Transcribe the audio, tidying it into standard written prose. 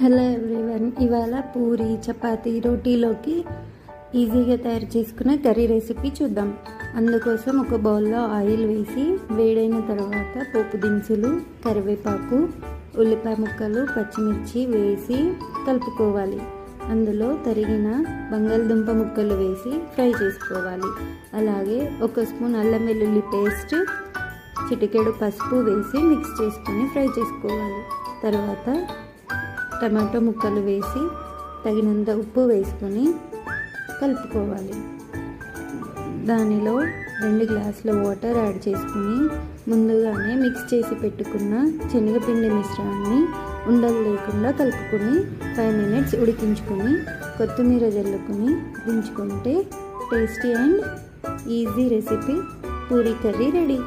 Hello everyone, ఇవాళ పూరి చపాతీ రోటీలోకి ఈజీగా తయారు చేసుకునే కర్రీ రెసిపీ చూద్దాం. అందుకోసం ఒక బౌల్లో ఆయిల్ వేసి వేడైన తర్వాత పోపు దినుసులు, కరివేపాకు, ఉల్లిపాయ ముక్కలు, పచ్చిమిర్చి వేసి కలుపుకోవాలి. అందులో తరిగిన బంగాళదుంప ముక్కలు వేసి ఫ్రై చేసుకోవాలి. అలాగే ఒక స్పూన్ అల్లం వెల్లుల్లి పేస్ట్, చిటికెడు పసుపు వేసి మిక్స్ చేసుకొని ఫ్రై చేసుకోవాలి. తర్వాత టమాటో ముక్కలు వేసి తగినంత ఉప్పు వేసుకొని కలుపుకోవాలి. దానిలో 2 గ్లాసుల వాటర్ యాడ్ చేసుకుని ముందుగానే మిక్స్ చేసి పెట్టుకున్న శనగపిండి మిశ్రమాన్ని ఉండలు లేకుండా కలుపుకొని 5 మినిట్స్ ఉడికించుకొని కొత్తిమీర జల్లుకొని దించుకుంటే tasty and easy recipe puri curry ready.